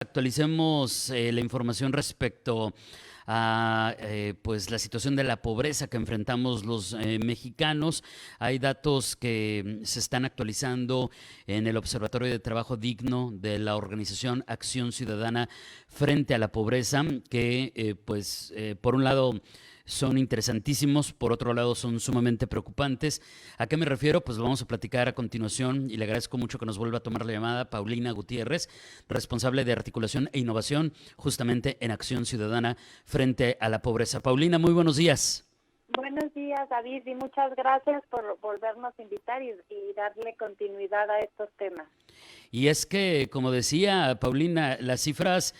Actualicemos la información respecto a pues la situación de la pobreza que enfrentamos los mexicanos. Hay datos que se están actualizando en el Observatorio de Trabajo Digno de la organización Acción Ciudadana frente a la pobreza, que por un lado son interesantísimos, por otro lado son sumamente preocupantes. ¿A qué me refiero? Pues lo vamos a platicar a continuación y le agradezco mucho que nos vuelva a tomar la llamada Paulina Gutiérrez, responsable de articulación e innovación justamente en Acción Ciudadana frente a la pobreza. Paulina, muy buenos días. Buenos días, David, y muchas gracias por volvernos a invitar y darle continuidad a estos temas. Y es que, como decía Paulina, las cifras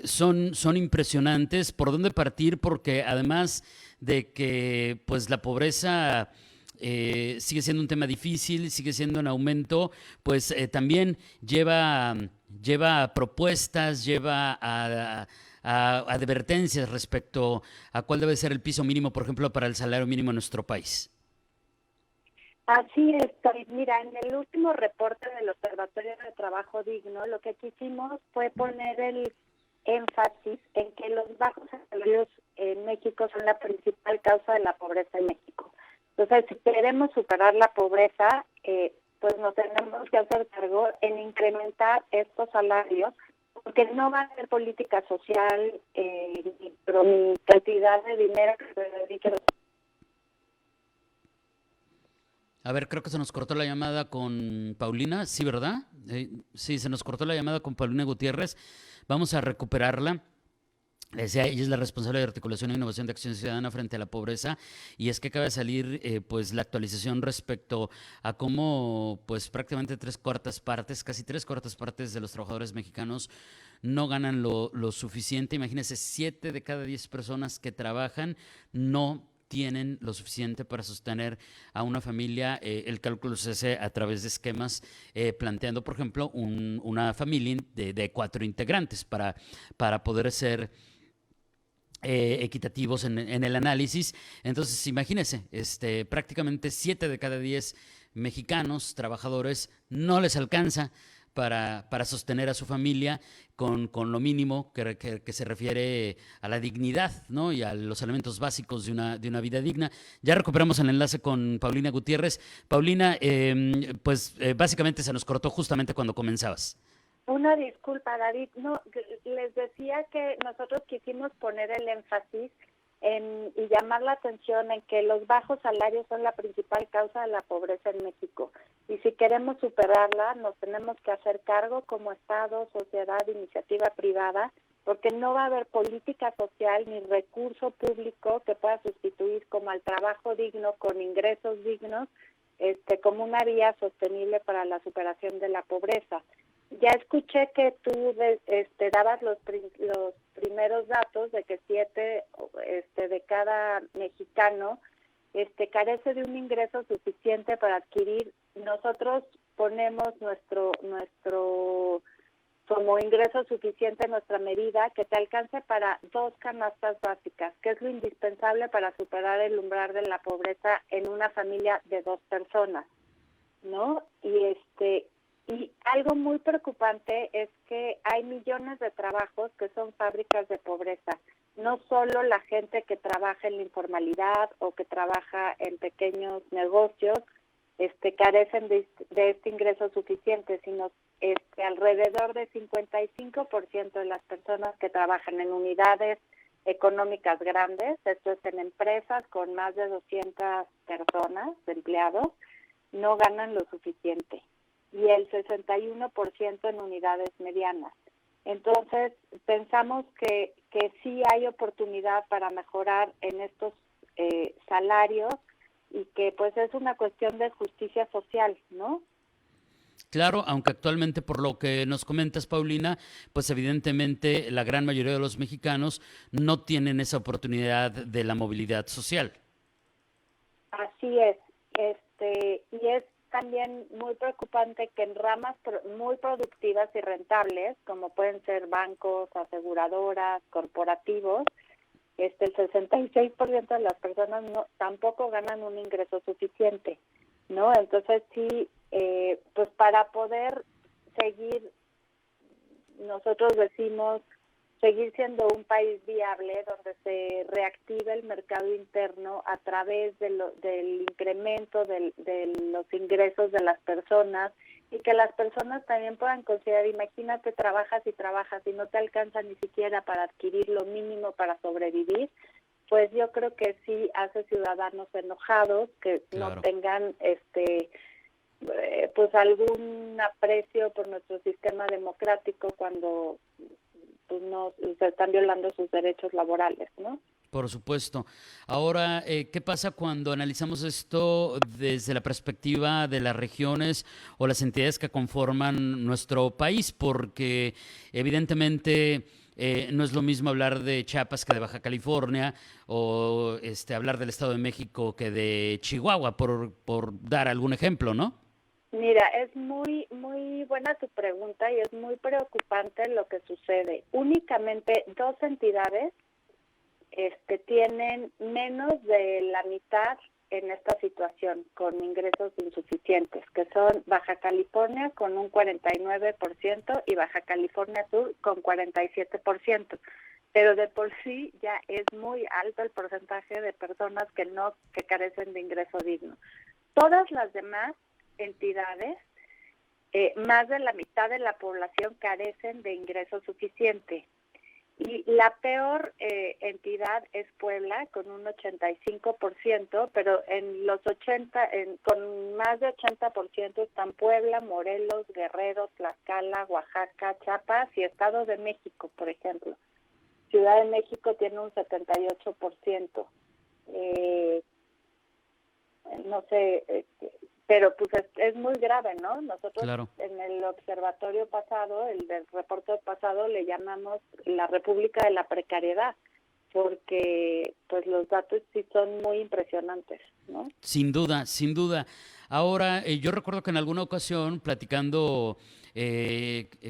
son impresionantes. ¿Por dónde partir? Porque además de que pues la pobreza sigue siendo un tema difícil, sigue siendo en aumento, pues también lleva propuestas, lleva a advertencias respecto a cuál debe ser el piso mínimo, por ejemplo, para el salario mínimo en nuestro país. Así es, David. Mira, en el último reporte del Observatorio de Trabajo Digno, lo que quisimos fue poner el énfasis en que los bajos salarios en México son la principal causa de la pobreza en México. Entonces, si queremos superar la pobreza, pues nos tenemos que hacer cargo en incrementar estos salarios, porque no va a haber política social ni cantidad de dinero que se dedique a. A ver, creo que se nos cortó la llamada con Paulina, sí, ¿verdad? Sí, se nos cortó la llamada con Paulina Gutiérrez. Vamos a recuperarla. Ella es la responsable de articulación e innovación de Acción Ciudadana frente a la pobreza, y es que acaba de salir pues la actualización respecto a cómo pues prácticamente tres cuartas partes, casi tres cuartas partes de los trabajadores mexicanos no ganan lo suficiente. Imagínense, 7 de cada 10 personas que trabajan no tienen lo suficiente para sostener a una familia. El cálculo se hace a través de esquemas planteando, por ejemplo, una familia de 4 integrantes para poder ser equitativos en el análisis. Entonces, imagínense, prácticamente 7 de cada 10 mexicanos, trabajadores, no les alcanza para sostener a su familia con lo mínimo que se refiere a la dignidad, ¿no? Y a los elementos básicos de una vida digna. Ya recuperamos el enlace con Paulina Gutiérrez. Paulina, básicamente se nos cortó justamente cuando comenzabas. Una disculpa, David. No, les decía que nosotros quisimos poner el énfasis y llamar la atención en que los bajos salarios son la principal causa de la pobreza en México. Y si queremos superarla, nos tenemos que hacer cargo como Estado, sociedad, iniciativa privada, porque no va a haber política social ni recurso público que pueda sustituir como al trabajo digno con ingresos dignos, como una vía sostenible para la superación de la pobreza. Ya escuché que tú dabas los primeros datos de que 7 de cada mexicano carece de un ingreso suficiente para adquirir. Nosotros ponemos nuestro como ingreso suficiente nuestra medida que te alcance para 2 canastas básicas, que es lo indispensable para superar el umbral de la pobreza en una familia de 2 personas, ¿no? Y algo muy preocupante es que hay millones de trabajos que son fábricas de pobreza. No solo la gente que trabaja en la informalidad o que trabaja en pequeños negocios carecen de este ingreso suficiente, sino alrededor de 55% de las personas que trabajan en unidades económicas grandes, esto es en empresas con más de 200 personas, empleados, no ganan lo suficiente, y el 61% en unidades medianas. Entonces, pensamos que sí hay oportunidad para mejorar en estos salarios y que pues es una cuestión de justicia social, ¿no? Claro, aunque actualmente por lo que nos comentas, Paulina, pues evidentemente la gran mayoría de los mexicanos no tienen esa oportunidad de la movilidad social. Así es, y es también muy preocupante que en ramas muy productivas y rentables, como pueden ser bancos, aseguradoras, corporativos, el 66% de las personas tampoco ganan un ingreso suficiente, ¿no? Entonces sí, pues para poder seguir nosotros decimos seguir siendo un país viable donde se reactive el mercado interno a través del incremento de los ingresos de las personas y que las personas también puedan considerar, imagínate, trabajas y no te alcanza ni siquiera para adquirir lo mínimo para sobrevivir, pues yo creo que sí hace ciudadanos enojados que Claro. no tengan pues algún aprecio por nuestro sistema democrático cuando pues no se están violando sus derechos laborales, ¿no? Por supuesto. Ahora, ¿qué pasa cuando analizamos esto desde la perspectiva de las regiones o las entidades que conforman nuestro país? Porque evidentemente no es lo mismo hablar de Chiapas que de Baja California o hablar del Estado de México que de Chihuahua, por dar algún ejemplo, ¿no? Mira, es muy buena tu pregunta y es muy preocupante lo que sucede. Únicamente dos entidades tienen menos de la mitad en esta situación con ingresos insuficientes, que son Baja California con un 49% y Baja California Sur con 47%. Pero de por sí ya es muy alto el porcentaje de personas que carecen de ingreso digno. Todas las demás entidades, más de la mitad de la población carecen de ingreso suficiente. Y la peor entidad es Puebla, con un 85%, pero en los con más de 80% están Puebla, Morelos, Guerrero, Tlaxcala, Oaxaca, Chiapas y Estado de México, por ejemplo. Ciudad de México tiene un 78%. No sé, pero pues es muy grave, ¿no? Nosotros Claro. en el observatorio pasado, el del reporte pasado, le llamamos la República de la Precariedad, porque pues los datos sí son muy impresionantes, ¿no? Sin duda, sin duda. Ahora, yo recuerdo que en alguna ocasión, platicando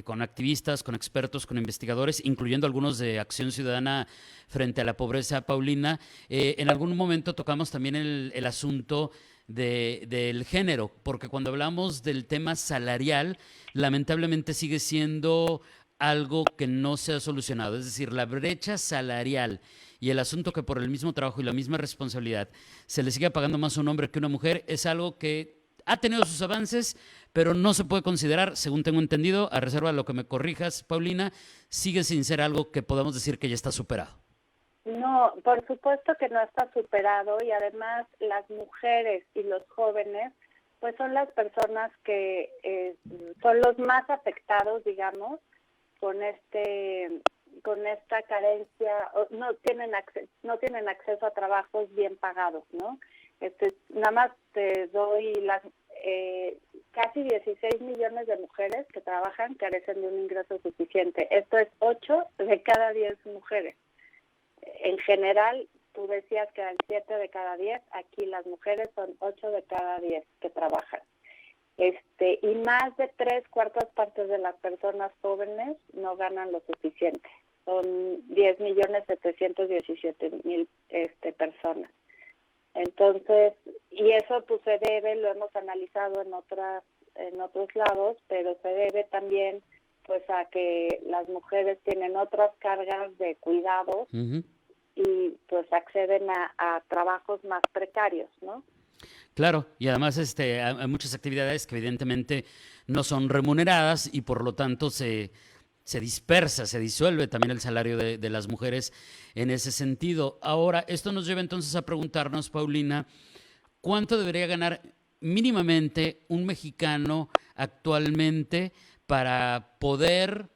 con activistas, con expertos, con investigadores, incluyendo algunos de Acción Ciudadana frente a la pobreza, Paulina, en algún momento tocamos también el asunto del género, porque cuando hablamos del tema salarial, lamentablemente sigue siendo algo que no se ha solucionado. Es decir, la brecha salarial y el asunto que por el mismo trabajo y la misma responsabilidad se le sigue pagando más a un hombre que a una mujer es algo que ha tenido sus avances, pero no se puede considerar, según tengo entendido, a reserva de lo que me corrijas, Paulina, sigue sin ser algo que podamos decir que ya está superado. No, por supuesto que no está superado y además las mujeres y los jóvenes pues son las personas que son los más afectados, digamos, con con esta carencia, no tienen acceso a trabajos bien pagados, ¿no? Nada más te doy casi 16 millones de mujeres que trabajan carecen de un ingreso suficiente. Esto es 8 de cada 10 mujeres. En general, tú decías que eran 7 de cada 10, aquí las mujeres son 8 de cada 10 que trabajan. Y más de 3/4 de las personas jóvenes no ganan lo suficiente. Son 10.717.000 personas. Entonces, y eso pues se debe, lo hemos analizado en otros lados, pero se debe también pues a que las mujeres tienen otras cargas de cuidados y pues acceden a trabajos más precarios, ¿no? Claro, y además hay muchas actividades que evidentemente no son remuneradas y por lo tanto se dispersa, se disuelve también el salario de las mujeres en ese sentido. Ahora, esto nos lleva entonces a preguntarnos, Paulina, ¿cuánto debería ganar mínimamente un mexicano actualmente para poder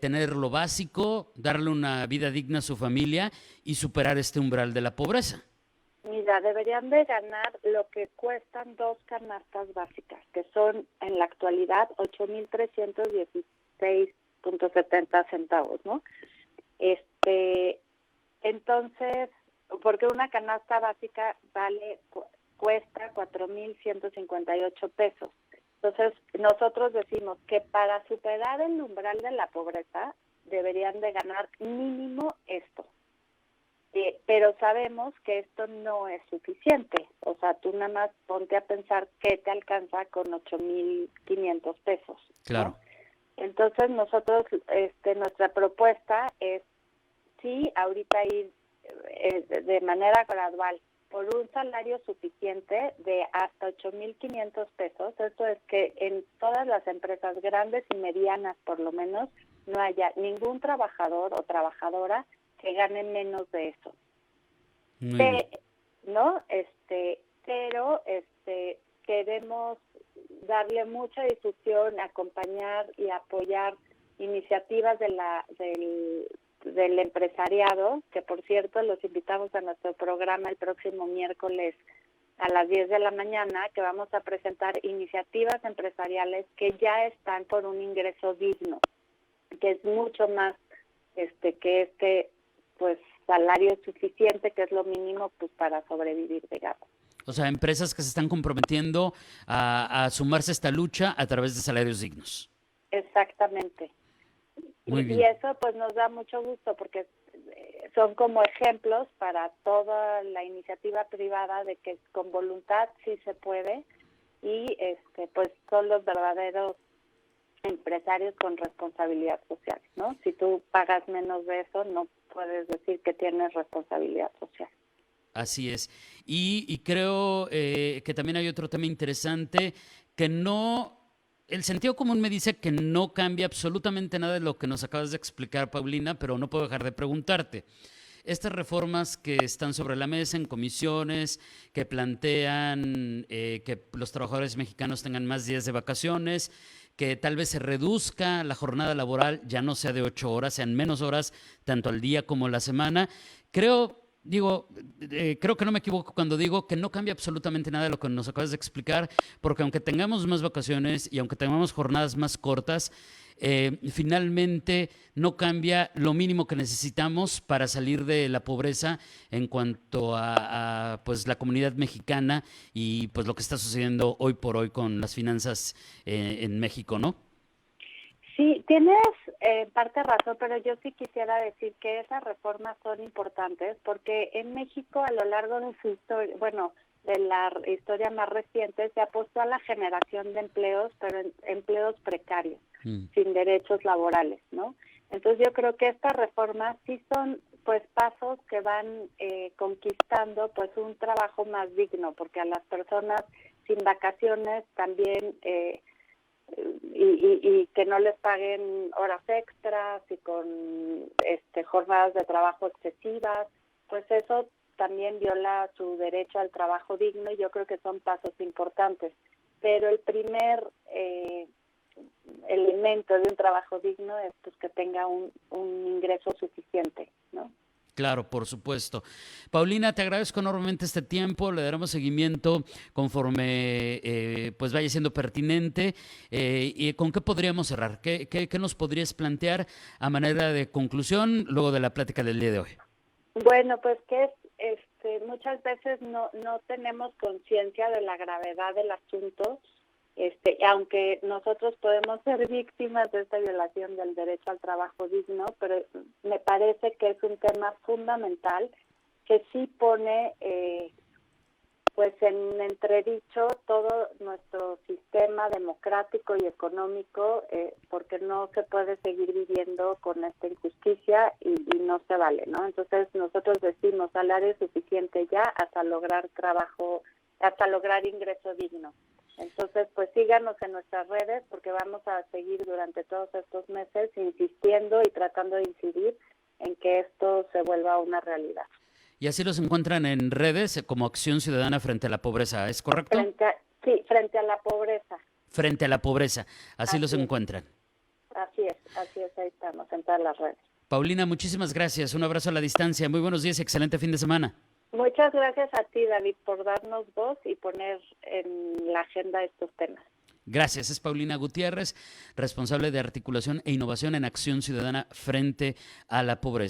tener lo básico, darle una vida digna a su familia y superar este umbral de la pobreza? Mira, deberían de ganar lo que cuestan 2 canastas básicas, que son en la actualidad 8,316.70 centavos, ¿no? Entonces, porque una canasta básica cuesta 4,158 pesos. Entonces, nosotros decimos que para superar el umbral de la pobreza deberían de ganar mínimo esto. Pero sabemos que esto no es suficiente. O sea, tú nada más ponte a pensar qué te alcanza con 8,500 pesos. Claro. ¿No? Entonces nosotros, nuestra propuesta es sí, ahorita ir de manera gradual por un salario suficiente de hasta 8,500 pesos. Esto es que en todas las empresas grandes y medianas, por lo menos, no haya ningún trabajador o trabajadora que gane menos de eso. Muy bien. ¿No? Pero queremos darle mucha difusión, acompañar y apoyar iniciativas del empresariado, que por cierto los invitamos a nuestro programa el próximo miércoles a las 10 de la mañana, que vamos a presentar iniciativas empresariales que ya están por un ingreso digno, que es mucho más que pues salario suficiente, que es lo mínimo pues para sobrevivir, digamos. O sea, empresas que se están comprometiendo a sumarse a esta lucha a través de salarios dignos. Exactamente. Muy bien. Y eso pues nos da mucho gusto porque son como ejemplos para toda la iniciativa privada de que con voluntad sí se puede, y pues son los verdaderos empresarios con responsabilidad social, ¿no? Si tú pagas menos de eso, no puedes decir que tienes responsabilidad social. Así es. Y creo que también hay otro tema interesante que no... El sentido común me dice que no cambia absolutamente nada de lo que nos acabas de explicar, Paulina, pero no puedo dejar de preguntarte. Estas reformas que están sobre la mesa en comisiones, que plantean que los trabajadores mexicanos tengan más días de vacaciones, que tal vez se reduzca la jornada laboral, ya no sea de 8 horas, sean menos horas, tanto al día como a la semana. Creo que no me equivoco cuando digo que no cambia absolutamente nada de lo que nos acabas de explicar, porque aunque tengamos más vacaciones y aunque tengamos jornadas más cortas, finalmente no cambia lo mínimo que necesitamos para salir de la pobreza en cuanto a pues la comunidad mexicana y pues lo que está sucediendo hoy por hoy con las finanzas en México, ¿no? Sí, tienes en parte razón, pero yo sí quisiera decir que esas reformas son importantes porque en México a lo largo de su historia, de la historia más reciente, se apostó a la generación de empleos, pero empleos precarios, sin derechos laborales, ¿no? Entonces yo creo que estas reformas sí son pues pasos que van conquistando pues un trabajo más digno, porque a las personas sin vacaciones también y que no les paguen horas extras y con jornadas de trabajo excesivas, pues eso también viola su derecho al trabajo digno, y yo creo que son pasos importantes. Pero el primer elemento de un trabajo digno es pues que tenga un ingreso suficiente, ¿no? Claro, por supuesto. Paulina, te agradezco enormemente este tiempo, le daremos seguimiento conforme pues vaya siendo pertinente. ¿Y con qué podríamos cerrar? ¿Qué nos podrías plantear a manera de conclusión luego de la plática del día de hoy? Bueno, pues que muchas veces no tenemos conciencia de la gravedad del asunto, aunque nosotros podemos ser víctimas de esta violación del derecho al trabajo digno, pero me parece que es un tema fundamental que sí pone pues en entredicho todo nuestro sistema democrático y económico, porque no se puede seguir viviendo con esta injusticia y no se vale, ¿no? Entonces nosotros decimos salario suficiente ya hasta lograr trabajo, hasta lograr ingreso digno. Entonces, pues síganos en nuestras redes porque vamos a seguir durante todos estos meses insistiendo y tratando de incidir en que esto se vuelva una realidad. Y así los encuentran en redes como Acción Ciudadana Frente a la Pobreza, ¿es correcto? Frente a la pobreza. Frente a la Pobreza, así los encuentran. Así es, ahí estamos, en todas las redes. Paulina, muchísimas gracias, un abrazo a la distancia, muy buenos días y excelente fin de semana. Muchas gracias a ti, David, por darnos voz y poner en la agenda estos temas. Gracias. Es Paulina Gutiérrez, responsable de articulación e innovación en Acción Ciudadana Frente a la Pobreza.